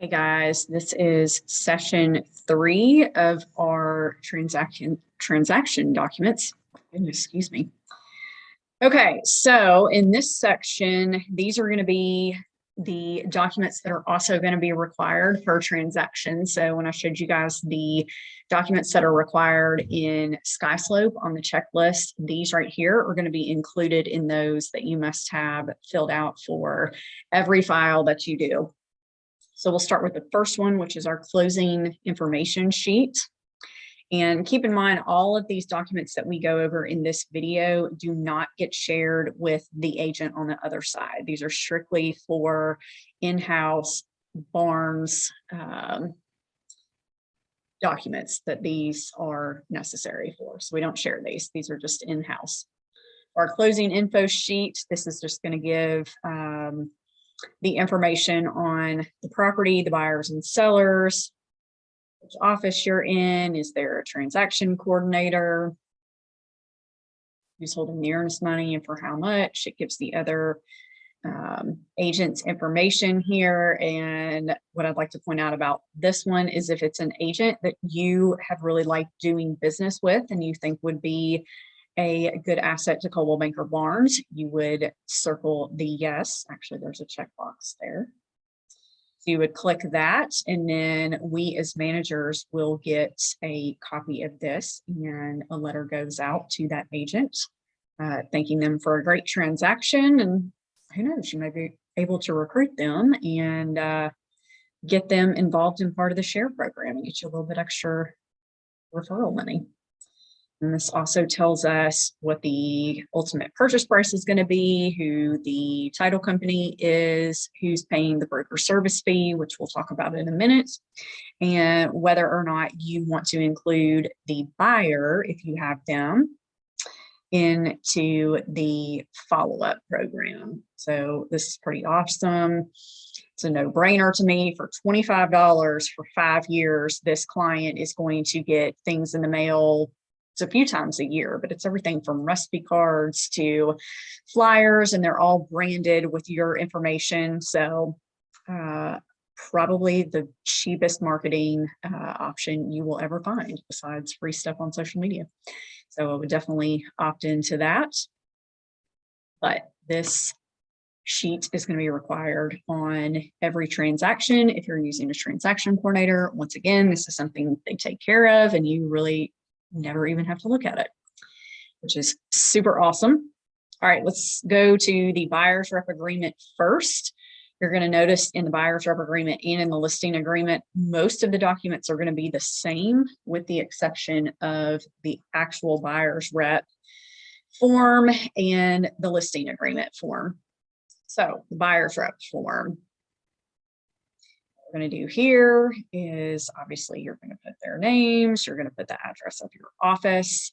Hey guys, this is session 3 of our transaction documents. Excuse me. Okay, so in this section, these are going to be the documents that are also going to be required per transaction. So when I showed you guys the documents that are required in SkySlope on the checklist, these right here are going to be included in those that you must have filled out for every file that you do. So we'll start with the first one, which is our closing information sheet. And keep in mind, all of these documents that we go over in this video do not get shared with the agent on the other side. These are strictly for in-house Barnes documents that these are necessary for. So we don't share these. These are just in-house. Our closing info sheet, this is just going to give the information on the property, the buyers and sellers, which office you're in, is there a transaction coordinator, who's holding the earnest money and for how much. It gives the other agents information here. And what I'd like to point out about this one is if it's an agent that you have really liked doing business with and you think would be a good asset to Coldwell Banker Barnes, you would circle the yes. Actually, there's a checkbox there. So you would click that, and then we as managers will get a copy of this, and a letter goes out to that agent, thanking them for a great transaction. And who knows, you may be able to recruit them and get them involved in part of the share program and get you a little bit extra referral money. And this also tells us what the ultimate purchase price is going to be, who the title company is, who's paying the broker service fee, which we'll talk about in a minute, and whether or not you want to include the buyer, if you have them, into the follow-up program. So this is pretty awesome. It's a no-brainer to me. For $25 for 5 years, this client is going to get things in the mail. It's a few times a year, but it's everything from recipe cards to flyers, and they're all branded with your information. So probably the cheapest marketing option you will ever find besides free stuff on social media. So I would definitely opt into that. But this sheet is going to be required on every transaction. If you're using a transaction coordinator, once again, this is something they take care of, and you really never even have to look at it, which is super awesome. All right, let's go to the buyer's rep agreement first. You're going to notice in the buyer's rep agreement and in the listing agreement, most of the documents are going to be the same with the exception of the actual buyer's rep form and the listing agreement form. So the buyer's rep form, we're going to do here is obviously you're going to put their names, you're going to put the address of your office,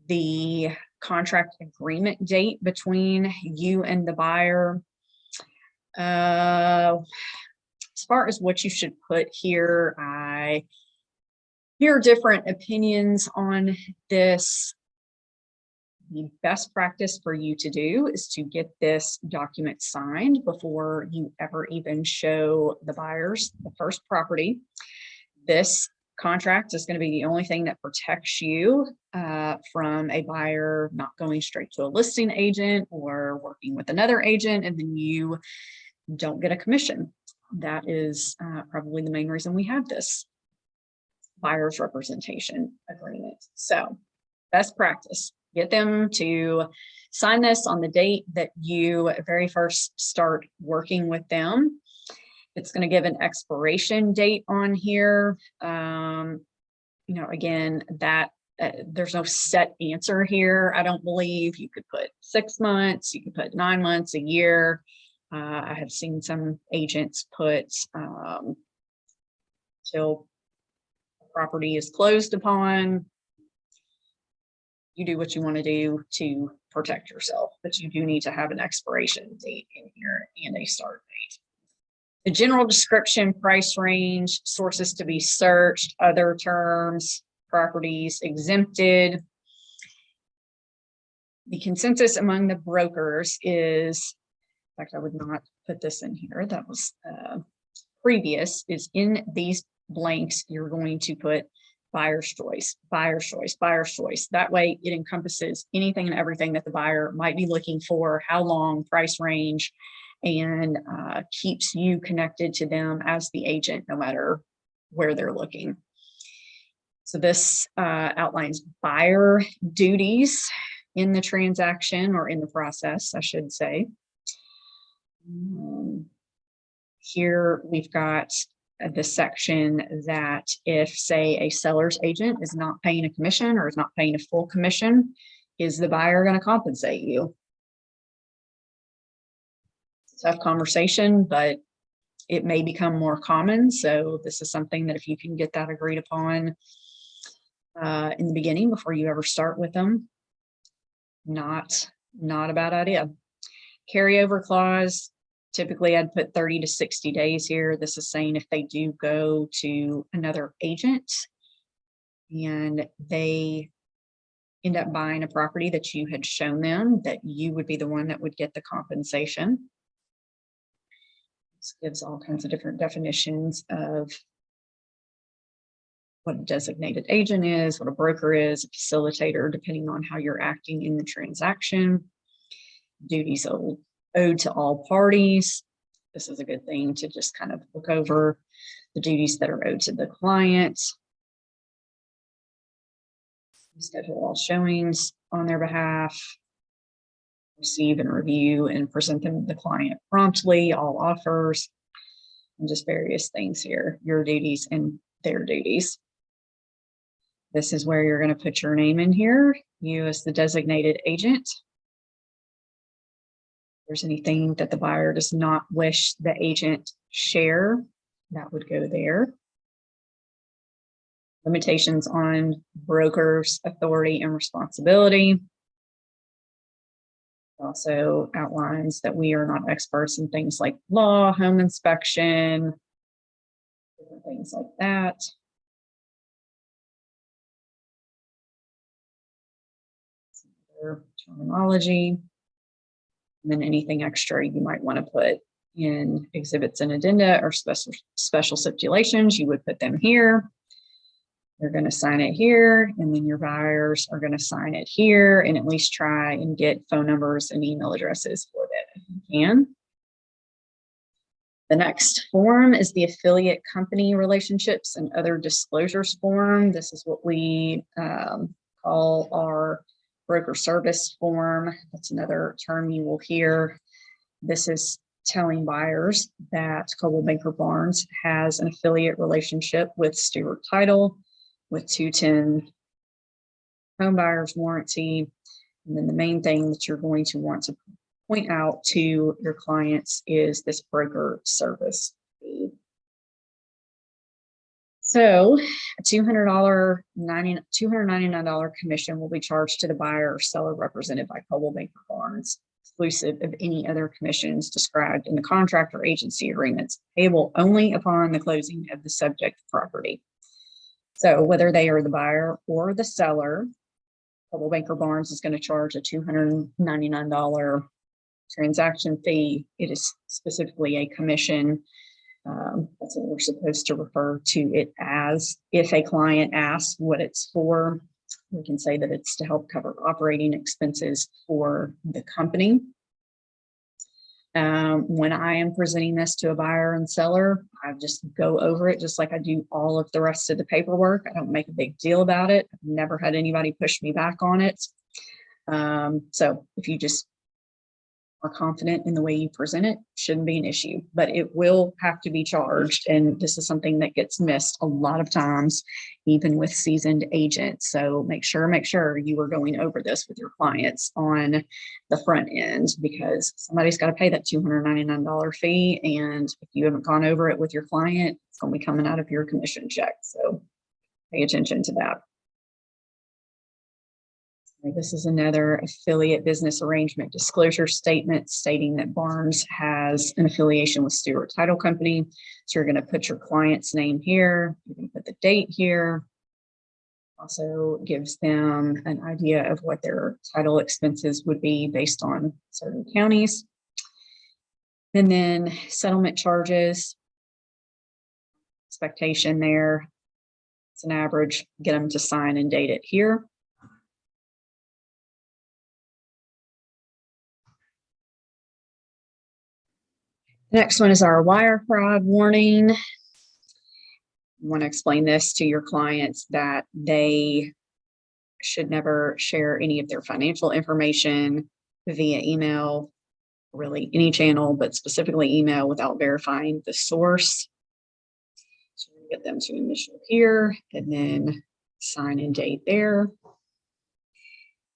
the contract agreement date between you and the buyer. As far as what you should put here, I hear different opinions on this. The best practice for you to do is to get this document signed before you ever even show the buyers the first property. This contract is going to be the only thing that protects you from a buyer not going straight to a listing agent or working with another agent, and then you don't get a commission. That is probably the main reason we have this buyer's representation agreement. So best practice. Get them to sign this on the date that you very first start working with them. It's going to give an expiration date on here. Again, that there's no set answer here. I don't believe. You could put 6 months, you could put 9 months, a year. I have seen some agents put till the property is closed upon. You do what you want to do to protect yourself, but you do need to have an expiration date in here and a start date. The general description, price range, sources to be searched, other terms, properties exempted. The consensus among the brokers is, in fact, I would not put this in here. That was previous is in these blanks, you're going to put buyer's choice, buyer's choice, buyer's choice. That way it encompasses anything and everything that the buyer might be looking for, how long, price range, and keeps you connected to them as the agent, no matter where they're looking. So this outlines buyer duties in the transaction, or in the process, I should say. Here we've got the section that if, say, a seller's agent is not paying a commission or is not paying a full commission, is the buyer going to compensate you? Tough conversation, but it may become more common. So this is something that if you can get that agreed upon in the beginning before you ever start with them, not a bad idea. Carryover clause. Typically, I'd put 30 to 60 days here. This is saying if they do go to another agent and they end up buying a property that you had shown them, that you would be the one that would get the compensation. This gives all kinds of different definitions of what a designated agent is, what a broker is, a facilitator, depending on how you're acting in the transaction. Duties owed to all parties. This is a good thing to just kind of look over the duties that are owed to the client. Schedule all showings on their behalf. Receive and review and present them to the client promptly, all offers, and just various things here, your duties and their duties. This is where you're going to put your name in here, you as the designated agent. If there's anything that the buyer does not wish the agent share, that would go there. Limitations on brokers' authority and responsibility. Also outlines that we are not experts in things like law, home inspection, different things like that. Some other terminology. And then anything extra you might want to put in exhibits and addenda or special stipulations, you would put them here. They're going to sign it here, and then your buyers are going to sign it here, and at least try and get phone numbers and email addresses for that if you can. The next form is the affiliate company relationships and other disclosures form. This is what we call our broker service form. That's another term you will hear. This is telling buyers that Coldwell Banker Barnes has an affiliate relationship with Stewart Title, with 210 home buyers warranty. And then the main thing that you're going to want to point out to your clients is this broker service fee. So a $299 commission will be charged to the buyer or seller represented by Coldwell Banker Barnes, exclusive of any other commissions described in the contract or agency agreements, payable only upon the closing of the subject property. So whether they are the buyer or the seller, Coldwell Banker Barnes is going to charge a $299 transaction fee. It is specifically a commission. That's what we're supposed to refer to it as. If a client asks what it's for, we can say that it's to help cover operating expenses for the company. When I am presenting this to a buyer and seller, I just go over it just like I do all of the rest of the paperwork. I don't make a big deal about it. I've never had anybody push me back on it. So if you just are confident in the way you present it, shouldn't be an issue, but it will have to be charged. And this is something that gets missed a lot of times, even with seasoned agents. So make sure you are going over this with your clients on the front end, because somebody's got to pay that $299 fee. And if you haven't gone over it with your client, it's going to be coming out of your commission check. So pay attention to that. This is another affiliate business arrangement disclosure statement stating that Barnes has an affiliation with Stewart Title Company. So you're going to put your client's name here. You're going to put the date here. Also gives them an idea of what their title expenses would be based on certain counties. And then settlement charges. expectation there. It's an average. Get them to sign and date it here. The next one is our wire fraud warning. I want to explain this to your clients that they should never share any of their financial information via email, really any channel, but specifically email, without verifying the source. So we get them to initial here and then sign and date there.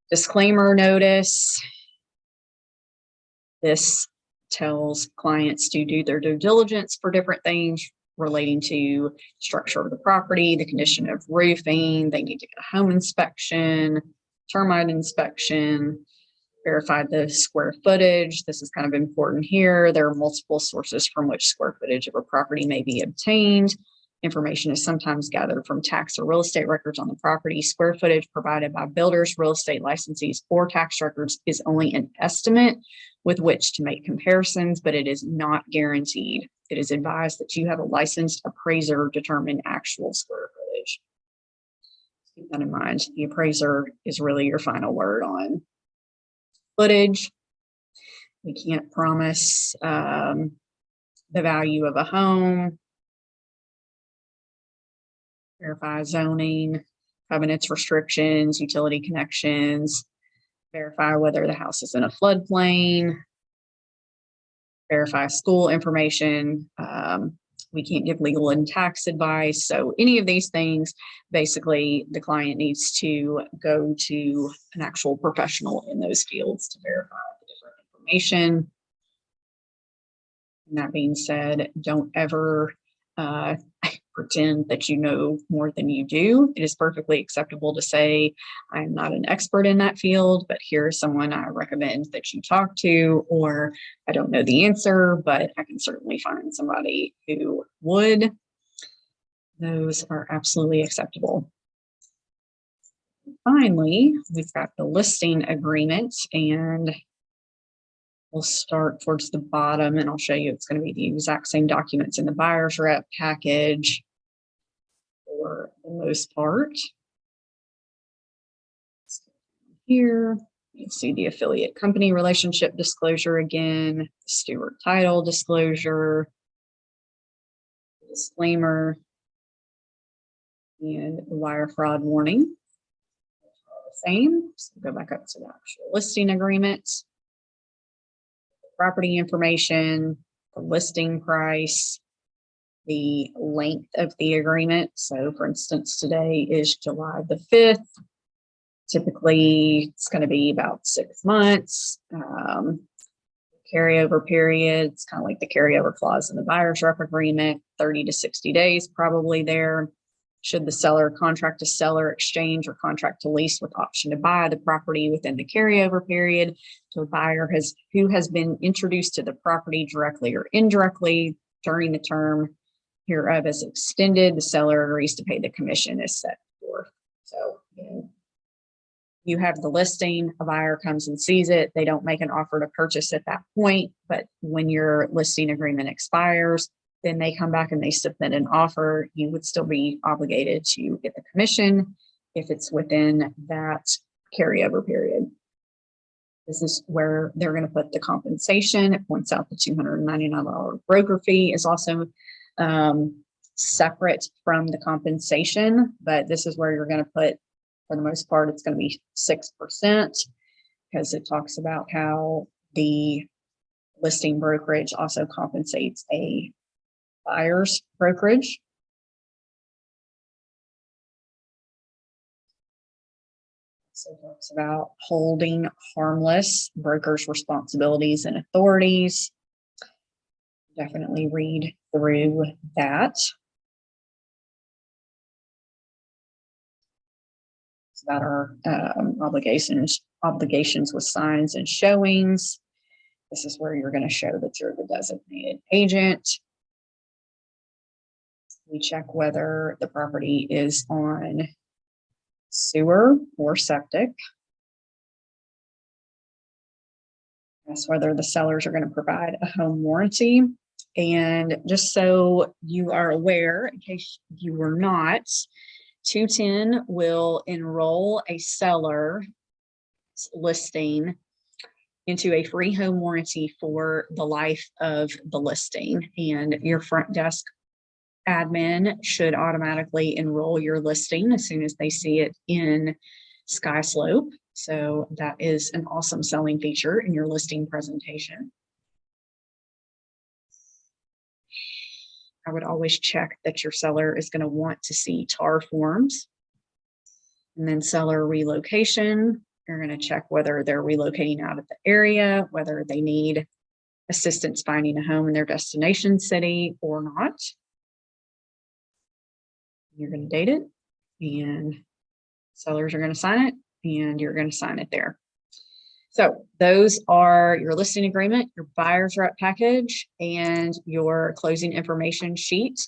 Disclaimer notice. This tells clients to do their due diligence for different things relating to structure of the property, the condition of roofing. They need to get a home inspection, termite inspection, verify the square footage. This is kind of important here. There are multiple sources from which square footage of a property may be obtained. Information is sometimes gathered from tax or real estate records on the property. Square footage provided by builders, real estate licensees, or tax records is only an estimate with which to make comparisons, but it is not guaranteed. It is advised that you have a licensed appraiser determine actual square footage. Keep that in mind. The appraiser is really your final word on footage. We can't promise the value of a home. Verify zoning, covenants, restrictions, utility connections, verify whether the house is in a floodplain, verify school information. We can't give legal and tax advice. So any of these things, basically the client needs to go to an actual professional in those fields to verify the different information. And that being said, don't ever pretend that you know more than you do. It is perfectly acceptable to say, I'm not an expert in that field, but here's someone I recommend that you talk to, or I don't know the answer, but I can certainly find somebody who would. Those are absolutely acceptable. Finally, we've got the listing agreement, and we'll start towards the bottom, and I'll show you it's going to be the exact same documents in the buyer's rep package for the most part. Here, you see the affiliate company relationship disclosure again, steward title disclosure, disclaimer, and the wire fraud warning. The same. So go back up to the actual listing agreement. Property information, the listing price, the length of the agreement. So for instance, today is July the 5th. Typically, it's going to be about 6 months. Carryover period, it's kind of like the carryover clause in the buyer's rep agreement, 30 to 60 days probably there. Should the seller contract to seller, exchange, or contract to lease with option to buy the property within the carryover period, so a buyer who has been introduced to the property directly or indirectly during the term hereof is extended, the seller agrees to pay the commission as set forth. So you have the listing, a buyer comes and sees it, they don't make an offer to purchase at that point, but when your listing agreement expires, then they come back and they submit an offer, you would still be obligated to get the commission if it's within that carryover period. This is where they're going to put the compensation. It points out the $299 broker fee is also separate from the compensation, but this is where you're going to put, for the most part, it's going to be 6%, because it talks about how the listing brokerage also compensates a buyer's brokerage. So it talks about holding harmless brokers' responsibilities and authorities. Definitely read through that. It's about our obligations with signs and showings. This is where you're going to show that you're the designated agent. We check whether the property is on sewer or septic. Ask whether the sellers are going to provide a home warranty. And just so you are aware, in case you were not, 210 will enroll a seller listing into a free home warranty for the life of the listing. And your front desk admin should automatically enroll your listing as soon as they see it in SkySlope. So that is an awesome selling feature in your listing presentation. I would always check that your seller is going to want to see TAR forms. And then seller relocation, you're going to check whether they're relocating out of the area, whether they need assistance finding a home in their destination city or not. You're going to date it, and sellers are going to sign it, and you're going to sign it there. So those are your listing agreement, your buyer's rep package, and your closing information sheet.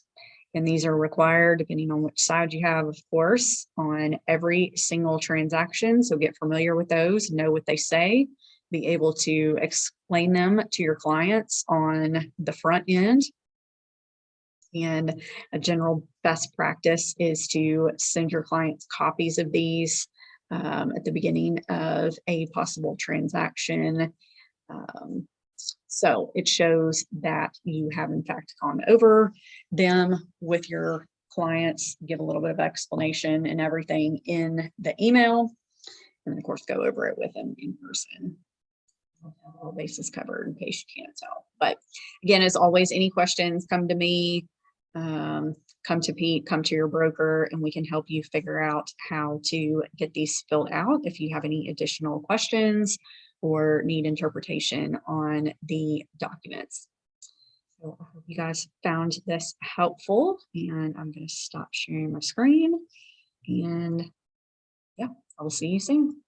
And these are required, depending on which side you have, of course, on every single transaction. So get familiar with those, know what they say, be able to explain them to your clients on the front end. And a general best practice is to send your clients copies of these at the beginning of a possible transaction. So it shows that you have in fact gone over them with your clients, give a little bit of explanation and everything in the email, and of course go over it with them in person. All bases covered in case you can't tell. But again, as always, any questions, come to me, come to Pete, come to your broker, and we can help you figure out how to get these filled out if you have any additional questions or need interpretation on the documents. So I hope you guys found this helpful, and I'm going to stop sharing my screen, and yeah, I will see you soon.